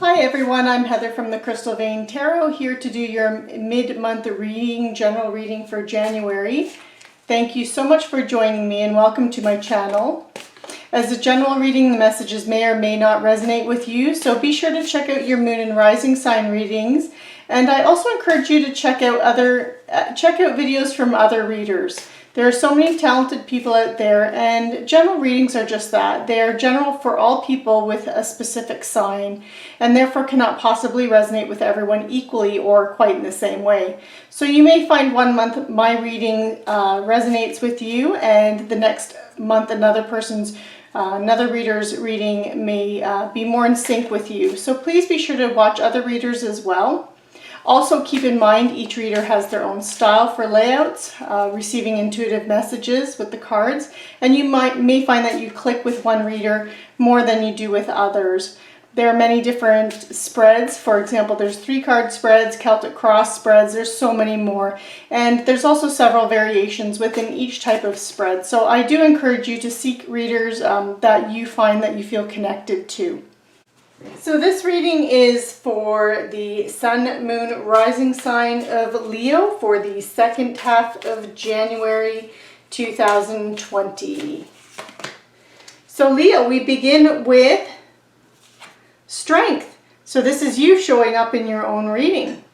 Hi everyone, I'm Heather from the Crystal Vein Tarot, here to do your mid-month reading, general reading for January. Thank you so much for joining me and welcome to my channel. As a general reading, the messages may or may not resonate with you, so be sure to check out your moon and rising sign readings. And I also encourage you to check out videos from other readers. There are so many talented people out there, and general readings are just that. They are general for all people with a specific sign, and therefore cannot possibly resonate with everyone equally or quite in the same way. So you may find one month my reading resonates with you, and the next month another reader's reading may be more in sync with you. So please be sure to watch other readers as well. Also keep in mind each reader has their own style for layouts, receiving intuitive messages with the cards, and you may find that you click with one reader more than you do with others. There are many different spreads. For example, there's 3-card spreads, Celtic cross spreads, there's so many more. And there's also several variations within each type of spread. So I do encourage you to seek readers that you find that you feel connected to. So this reading is for the Sun, Moon, Rising sign of Leo for the second half of January 2020. So Leo, we begin with Strength. So this is you showing up in your own reading.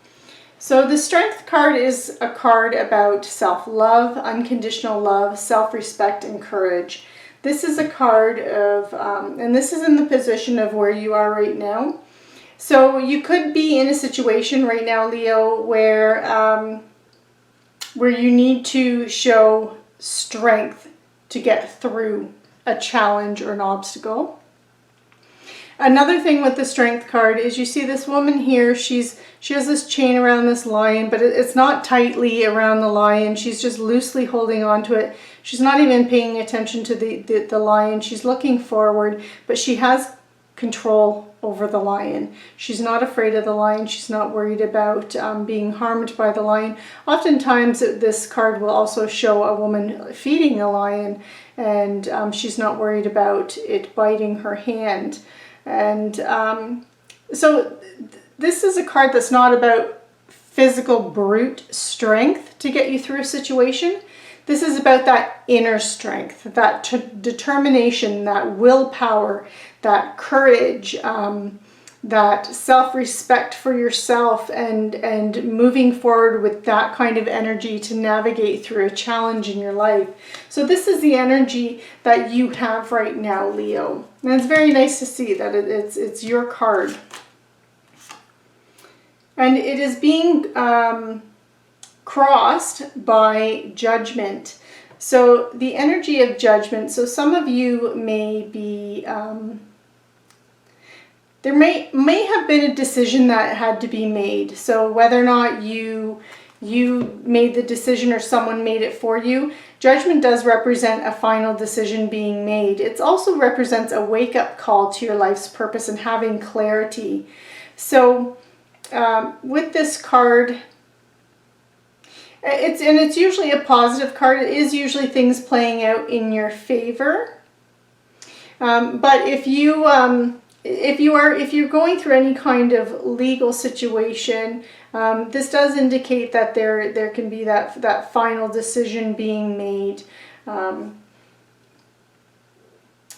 So the Strength card is a card about self-love, unconditional love, self-respect, and courage. This is a card of, and this is in the position of where you are right now. So you could be in a situation right now, Leo, where you need to show strength to get through a challenge or an obstacle. Another thing with the Strength card is you see this woman here, she has this chain around this lion, but it's not tightly around the lion. She's just loosely holding on to it. She's not even paying attention to the lion. She's looking forward, but she has control over the lion. She's not afraid of the lion. She's not worried about being harmed by the lion. Oftentimes this card will also show a woman feeding a lion, and she's not worried about it biting her hand. And so this is a card that's not about physical brute strength to get you through a situation. This is about that inner strength, that determination, that willpower, that courage, that self-respect for yourself, and moving forward with that kind of energy to navigate through a challenge in your life. So this is the energy that you have right now, Leo. And it's very nice to see that it's your card. And it is being crossed by Judgment. So the energy of Judgment, so some of you may be, there may have been a decision that had to be made. So whether or not you made the decision or someone made it for you, Judgment does represent a final decision being made. It also represents a wake-up call to your life's purpose and having clarity. So with this card, it's usually a positive card. It is usually things playing out in your favor. But if you're going through any kind of legal situation, this does indicate that there can be that final decision being made.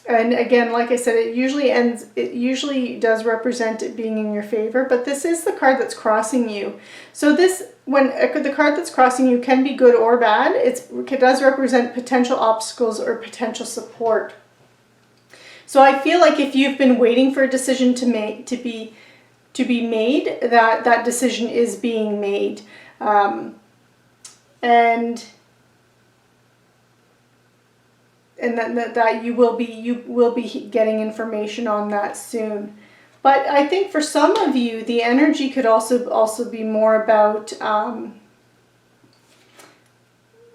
And again, like I said, it usually does represent it being in your favor, but this is the card that's crossing you. So when the card that's crossing you can be good or bad. It does represent potential obstacles or potential support. So I feel like if you've been waiting for a decision to be made, that decision is being made, and that you will be getting information on that soon. But I think for some of you, the energy could also be more about,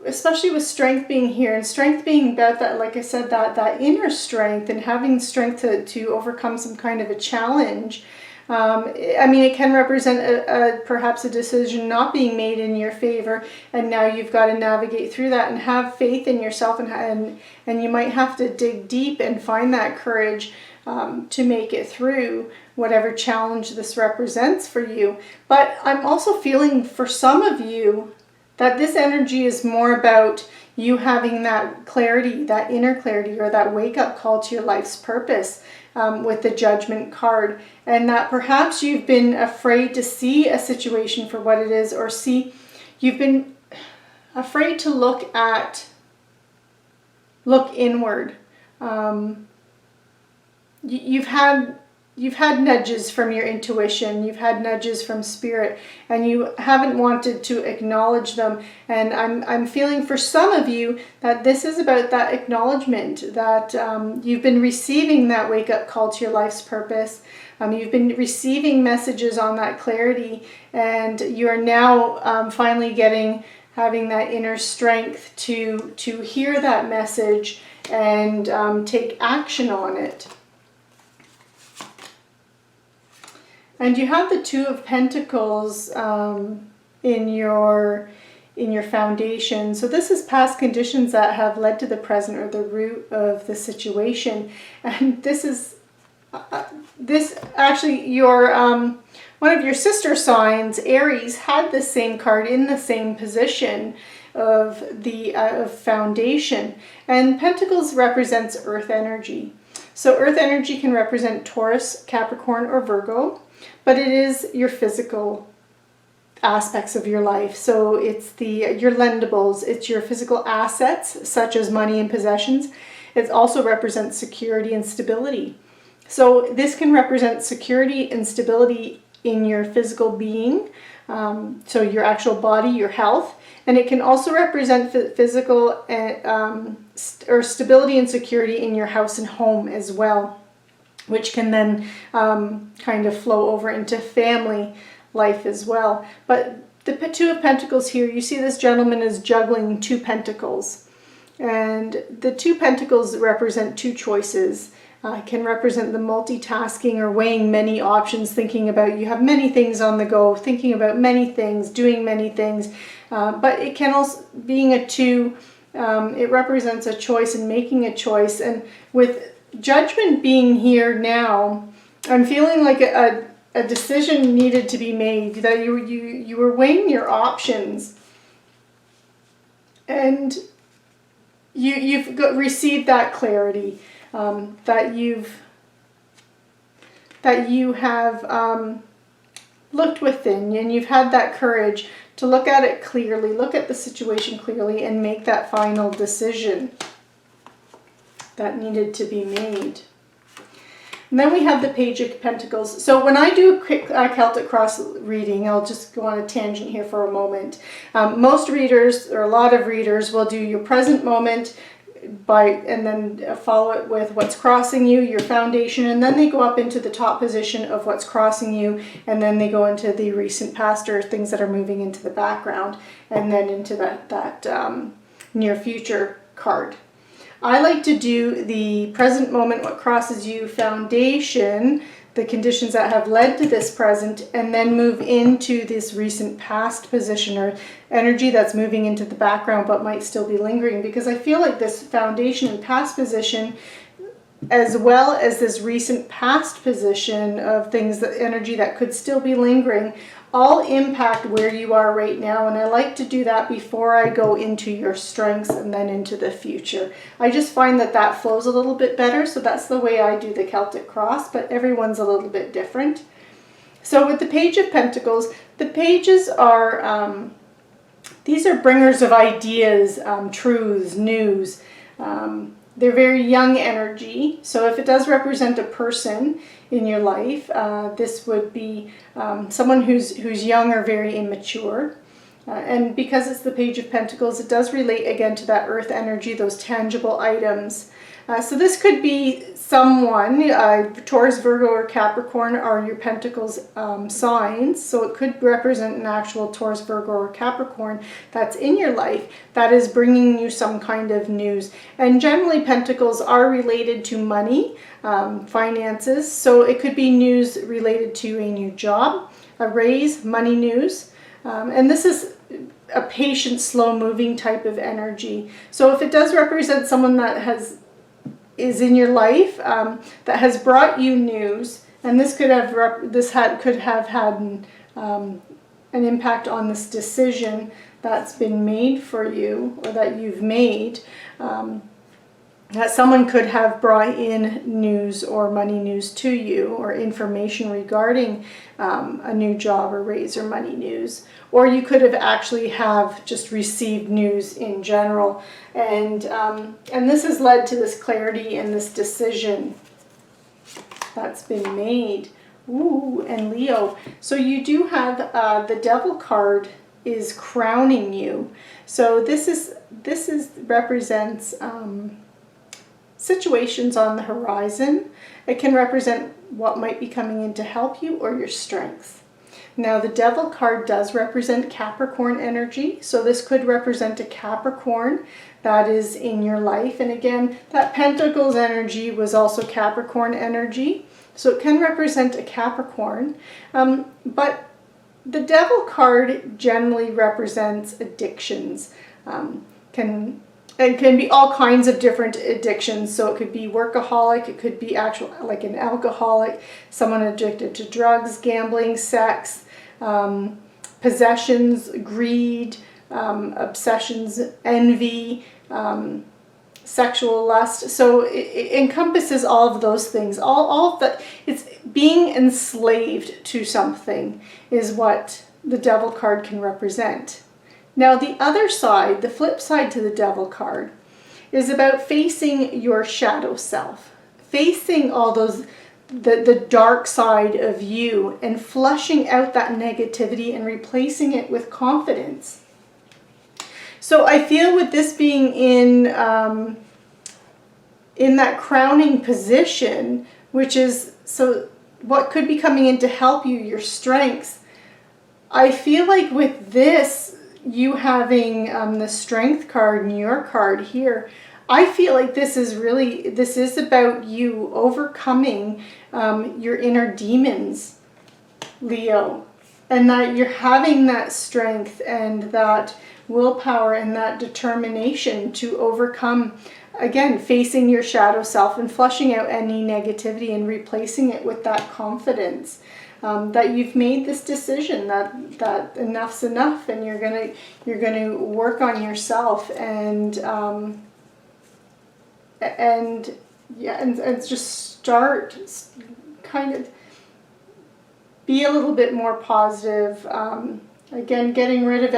especially with Strength being here, and Strength being about that, like I said, that inner strength and having strength to overcome some kind of a challenge. I mean, it can represent perhaps a decision not being made in your favor, and now you've got to navigate through that and have faith in yourself, and you might have to dig deep and find that courage to make it through whatever challenge this represents for you. But I'm also feeling for some of you that this energy is more about you having that clarity, that inner clarity, or that wake-up call to your life's purpose with the Judgment card. And that perhaps you've been afraid to see a situation for what it is, or you've been afraid to look inward. You've had nudges from your intuition, you've had nudges from spirit, and you haven't wanted to acknowledge them. And I'm feeling for some of you that this is about that acknowledgement, that you've been receiving that wake-up call to your life's purpose. You've been receiving messages on that clarity, and you are now finally having that inner strength to hear that message and take action on it. And you have the Two of Pentacles in your foundation. So this is past conditions that have led to the present, or the root of the situation. And this is actually your one of your sister signs, Aries, had the same card in the same position of the foundation. And Pentacles represents earth energy. So earth energy can represent Taurus, Capricorn, or Virgo. But it is your physical aspects of your life. So it's your lendables, it's your physical assets, such as money and possessions. It also represents security and stability. So this can represent security and stability in your physical being, so your actual body, your health. And it can also represent physical or stability and security in your house and home as well, which can then kind of flow over into family life as well. But the Two of Pentacles here, you see this gentleman is juggling two pentacles. And the two pentacles represent two choices. Can represent the multitasking or weighing many options, thinking about, you have many things on the go, thinking about many things, doing many things. But it can also, being a two, it represents a choice and making a choice. And with Judgment being here now, I'm feeling like a decision needed to be made, that you were weighing your options, and you've received that clarity, that you have looked within, and you've had that courage to look at it clearly, look at the situation clearly, and make that final decision that needed to be made. And then we have the Page of Pentacles. So when I do a quick Celtic Cross reading, I'll just go on a tangent here for a moment. Most readers, or a lot of readers, will do your present moment and then follow it with what's crossing you, your foundation, and then they go up into the top position of what's crossing you, and then they go into the recent past, or things that are moving into the background, and then into that near future card. I like to do the present moment, what crosses you, foundation, the conditions that have led to this present, and then move into this recent past position, or energy that's moving into the background but might still be lingering. Because I feel like this foundation and past position, as well as this recent past position of things, that energy that could still be lingering, all impact where you are right now. And I like to do that before I go into your strengths and then into the future. I just find that flows a little bit better. So that's the way I do the Celtic Cross, but everyone's a little bit different. So with the Page of Pentacles, the pages are, these are bringers of ideas, truths, news. They're very young energy. So if it does represent a person in your life, this would be someone who's young or very immature. And because it's the Page of Pentacles, it does relate again to that earth energy, those tangible items. So this could be someone, Taurus, Virgo, or Capricorn are your Pentacles signs, so it could represent an actual Taurus, Virgo, or Capricorn that's in your life that is bringing you some kind of news. And generally Pentacles are related to money, finances, so it could be news related to a new job, a raise, money news, and this is a patient, slow-moving type of energy. So if it does represent someone that is in your life that has brought you news, and this could have could have had an impact on this decision that's been made for you, or that you've made, that someone could have brought in news or money news to you, or information regarding a new job or raise or money news. Or you could have actually have just received news in general. And this has led to this clarity and this decision that's been made. Ooh, and Leo. So you do have the Devil card is crowning you. So this represents situations on the horizon. It can represent what might be coming in to help you, or your strengths. Now the Devil card does represent Capricorn energy, so this could represent a Capricorn that is in your life. And again, that Pentacles energy was also Capricorn energy, so it can represent a Capricorn. But the Devil card generally represents addictions. It can be all kinds of different addictions. So it could be workaholic, it could be actual like an alcoholic, someone addicted to drugs, gambling, sex, possessions, greed, obsessions, envy, sexual lust. So it encompasses all of those things. All of that. It's being enslaved to something is what the Devil card can represent. Now the other side, the flip side to the Devil card, is about facing your shadow self, facing all those, the dark side of you, and flushing out that negativity and replacing it with confidence. So I feel with this being in that crowning position, which is, so what could be coming in to help you, your strengths, I feel like with this, you having the Strength card and your card here, I feel like this is about you overcoming your inner demons, Leo, and that you're having that strength and that willpower and that determination to overcome, again, facing your shadow self and flushing out any negativity and replacing it with that confidence. That you've made this decision that enough's enough, and you're gonna work on yourself and just start kind of be a little bit more positive. Again, getting rid of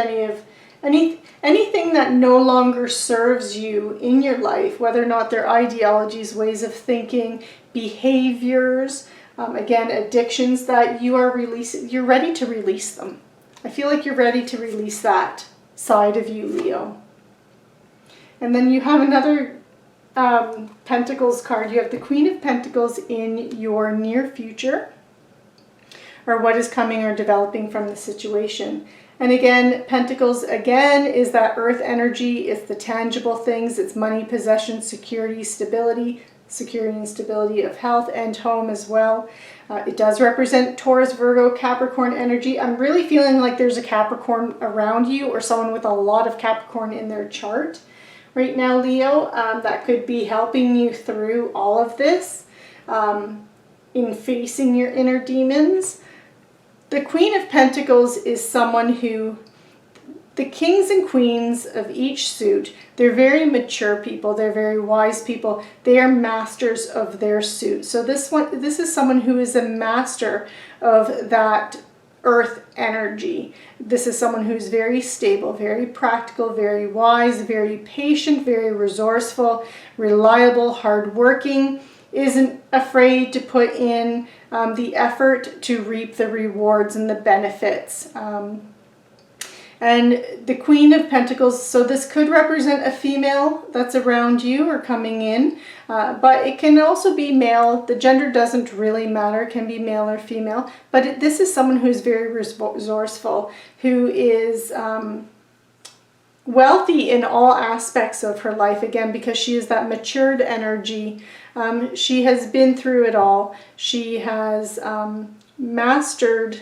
anything that no longer serves you in your life, whether or not they're ideologies, ways of thinking, behaviors. Again, addictions that you are releasing, you're ready to release them. I feel like you're ready to release that side of you, Leo. And then you have another Pentacles card. You have the Queen of Pentacles in your near future, or what is coming or developing from the situation. And again, Pentacles, again, is that earth energy. It's the tangible things. It's money, possession, security, stability and stability of health and home as well. It does represent Taurus, Virgo, Capricorn energy. I'm really feeling like there's a Capricorn around you, or someone with a lot of Capricorn in their chart right now, Leo. That could be helping you through all of this in facing your inner demons. The Queen of Pentacles is someone who, the kings and queens of each suit, they're very mature people, they're very wise people, they are masters of their suit. So this is someone who is a master of that earth energy. This is someone who's very stable, very practical, very wise, very patient, very resourceful, reliable, hardworking, isn't afraid to put in the effort to reap the rewards and the benefits. And the Queen of Pentacles, so this could represent a female that's around you or coming in, but it can also be male. The gender doesn't really matter, it can be male or female, but this is someone who's very resourceful, who is wealthy in all aspects of her life, again, because she is that matured energy. She has been through it all. She has mastered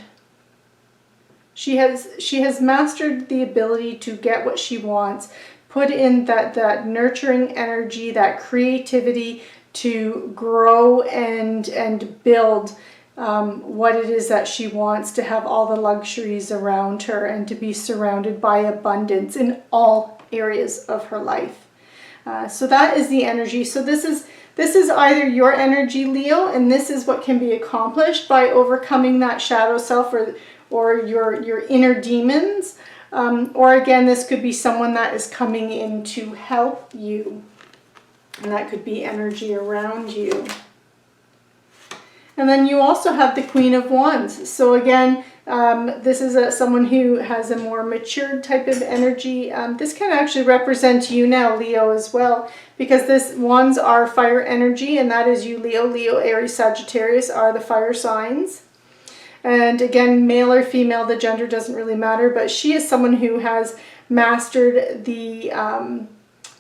She has mastered the ability to get what she wants, put in that nurturing energy, that creativity to grow and build what it is that she wants, to have all the luxuries around her and to be surrounded by abundance in all areas of her life. So that is the energy. So this is either your energy, Leo, and this is what can be accomplished by overcoming that shadow self or your inner demons, or again, this could be someone that is coming in to help you, and that could be energy around you. And then you also have the Queen of Wands. So again, this is someone who has a more matured type of energy. This can actually represent you now, Leo, as well, because this wands are fire energy, and that is you, Leo. Leo, Aries, Sagittarius are the fire signs. And again, male or female, the gender doesn't really matter, but she is someone who has mastered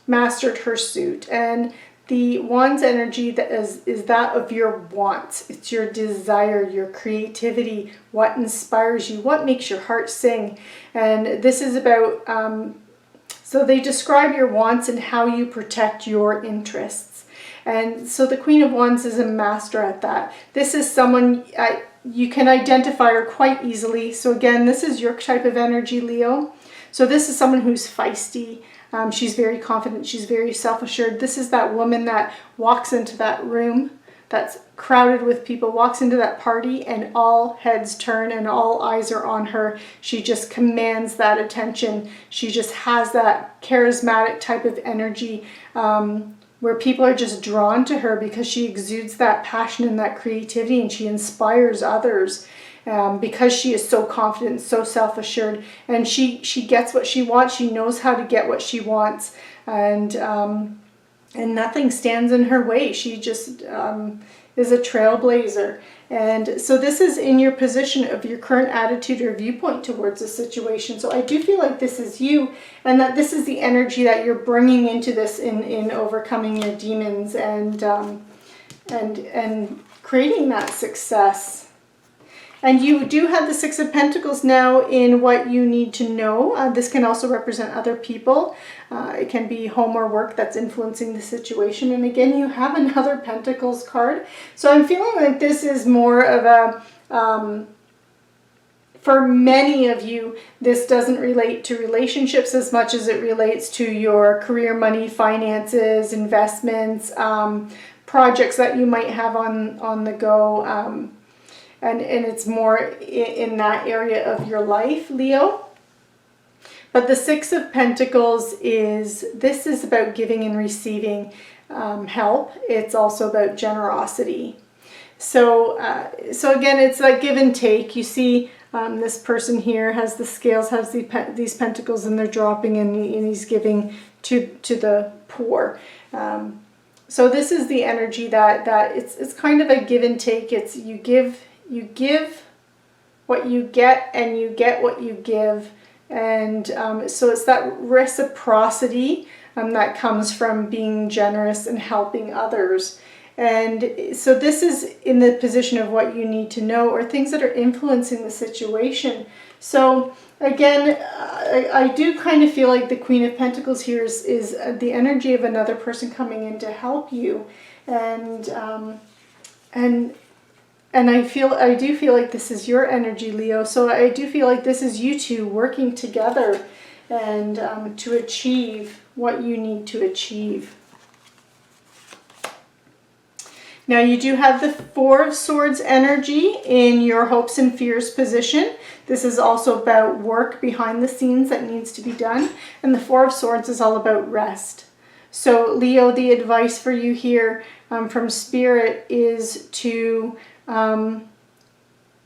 mastered her suit. And the Wands energy that is that of your wants. It's your desire, your creativity, what inspires you, what makes your heart sing. And this is about, so they describe your wants and how you protect your interests. And so the Queen of Wands is a master at that. This is someone, you can identify her quite easily. So again, this is your type of energy, Leo. So this is someone who's feisty. She's very confident. She's very self-assured. This is that woman that walks into that room that's crowded with people, walks into that party, and all heads turn and all eyes are on her. She just commands that attention. She just has that charismatic type of energy where people are just drawn to her because she exudes that passion and that creativity, and she inspires others because she is so confident and so self-assured, and she gets what she wants. She knows how to get what she wants, and nothing stands in her way. She just is a trailblazer. And so this is in your position of your current attitude or viewpoint towards the situation. So I do feel like this is you, and that this is the energy that you're bringing into this in overcoming your demons and creating that success. And you do have the Six of Pentacles now in what you need to know. This can also represent other people. It can be home or work that's influencing the situation. And again, you have another Pentacles card. So I'm feeling like this is more of a, for many of you, this doesn't relate to relationships as much as it relates to your career, money, finances, investments, projects that you might have on the go. And it's more in that area of your life, Leo. But the Six of Pentacles this is about giving and receiving help. It's also about generosity. So again, it's like give and take. You see this person here has the scales, has these pentacles, and they're dropping, and he's giving to the poor. So this is the energy that it's kind of a give and take. It's you give what you get, and you get what you give. And so it's that reciprocity that comes from being generous and helping others. And so this is in the position of what you need to know, or things that are influencing the situation. So again, I do kind of feel like the Queen of Pentacles here is the energy of another person coming in to help you. And I do feel like this is your energy, Leo. So I do feel like this is you two working together and to achieve what you need to achieve. Now you do have the Four of Swords energy in your hopes and fears position. This is also about work behind the scenes that needs to be done. And the Four of Swords is all about rest. So Leo, the advice for you here from Spirit is to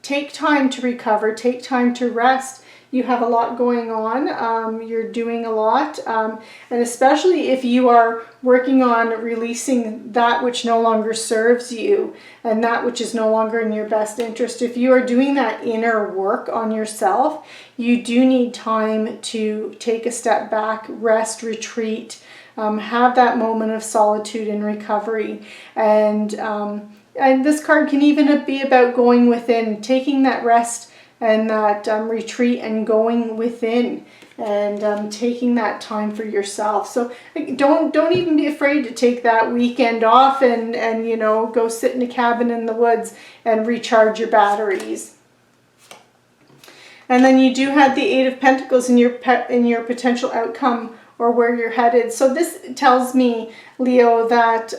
take time to recover, take time to rest. You have a lot going on. You're doing a lot. And especially if you are working on releasing that which no longer serves you and that which is no longer in your best interest. If you are doing that inner work on yourself, you do need time to take a step back, rest, retreat, have that moment of solitude and recovery. And this card can even be about going within, taking that rest and that retreat and going within and taking that time for yourself. So don't even be afraid to take that weekend off and you know, go sit in a cabin in the woods and recharge your batteries. And then you do have the Eight of Pentacles in your potential outcome or where you're headed. So this tells me, Leo, that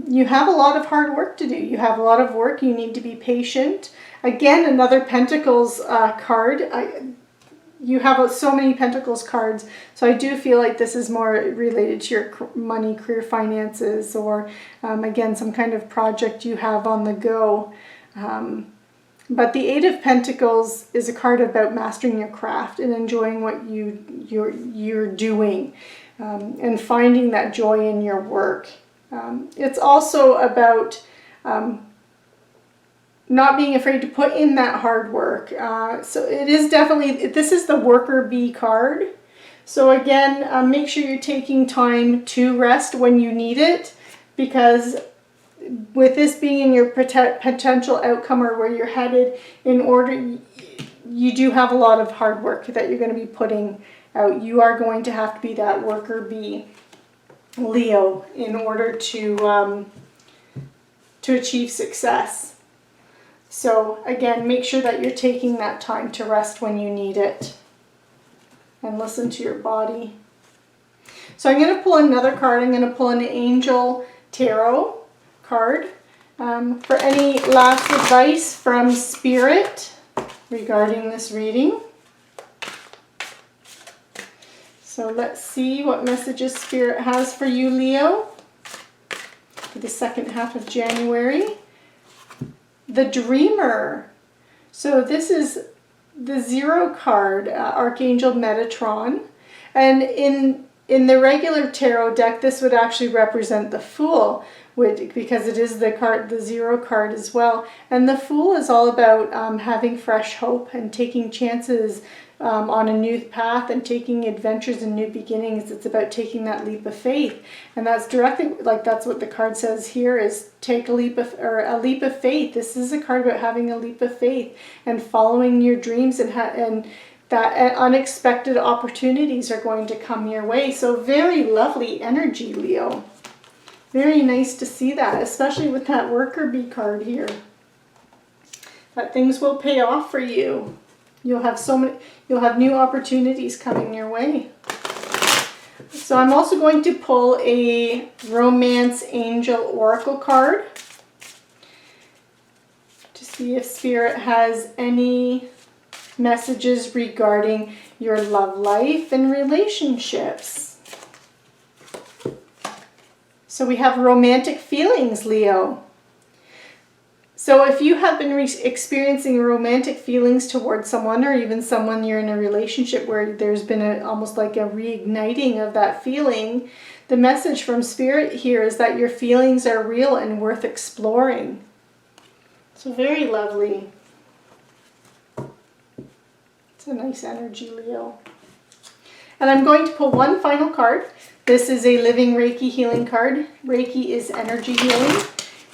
you have a lot of hard work to do. You have a lot of work. You need to be patient. Again, another Pentacles card. You have so many Pentacles cards, so I do feel like this is more related to your money, career, finances, or again, some kind of project you have on the go. But the Eight of Pentacles is a card about mastering your craft and enjoying what you're doing and finding that joy in your work. It's also about not being afraid to put in that hard work. So it is definitely, this is the worker bee card. So again, make sure you're taking time to rest when you need it, because with this being in your potential outcome or where you're headed, you do have a lot of hard work that you're going to be putting out. You are going to have to be that worker bee, Leo, in order to achieve success. So again, make sure that you're taking that time to rest when you need it and listen to your body. So I'm going to pull another card. I'm going to pull an Angel Tarot card for any last advice from Spirit regarding this reading. So let's see what messages Spirit has for you, Leo, for the second half of January. The Dreamer. So this is the Zero card, Archangel Metatron. And in the regular tarot deck, this would actually represent the Fool, because it is the Zero card as well. And the Fool is all about having fresh hope and taking chances on a new path and taking adventures and new beginnings. It's about taking that leap of faith, and that's directly, like, that's what the card says here, is take a leap of faith. This is a card about having a leap of faith and following your dreams, and that unexpected opportunities are going to come your way. So very lovely energy, Leo. Very nice to see that, especially with that worker bee card here. That things will pay off for you. You'll have new opportunities coming your way. So I'm also going to pull a Romance Angel Oracle card to see if Spirit has any messages regarding your love life and relationships. So we have romantic feelings, Leo. So if you have been experiencing romantic feelings towards someone, or even someone you're in a relationship where there's been almost like a reigniting of that feeling, the message from Spirit here is that your feelings are real and worth exploring. So very lovely. It's a nice energy, Leo. And I'm going to pull one final card. This is a Living Reiki healing card. Reiki is energy healing.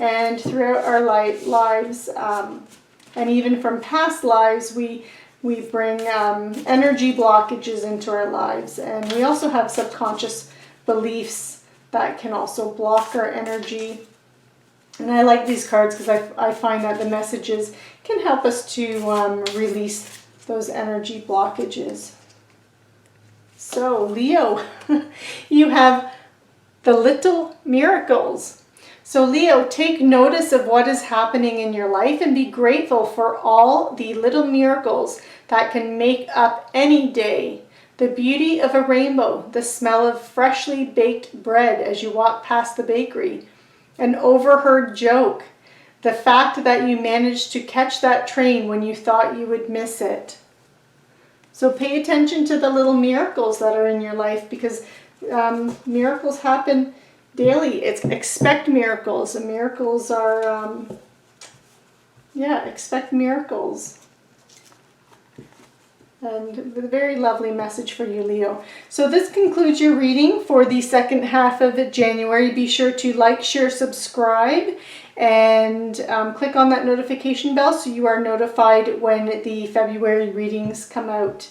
And throughout our lives, and even from past lives, we bring energy blockages into our lives. And we also have subconscious beliefs that can also block our energy. And I like these cards because I find that the messages can help us to release those energy blockages. So, Leo, you have the little miracles. So Leo, take notice of what is happening in your life and be grateful for all the little miracles that can make up any day. The beauty of a rainbow, the smell of freshly baked bread as you walk past the bakery, an overheard joke, the fact that you managed to catch that train when you thought you would miss it. So pay attention to the little miracles that are in your life, because miracles happen daily. Expect miracles. And miracles are, expect miracles. And a very lovely message for you, Leo. So this concludes your reading for the second half of January. Be sure to like, share, subscribe, and click on that notification bell so you are notified when the February readings come out.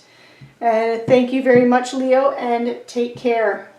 Thank you very much, Leo, and take care.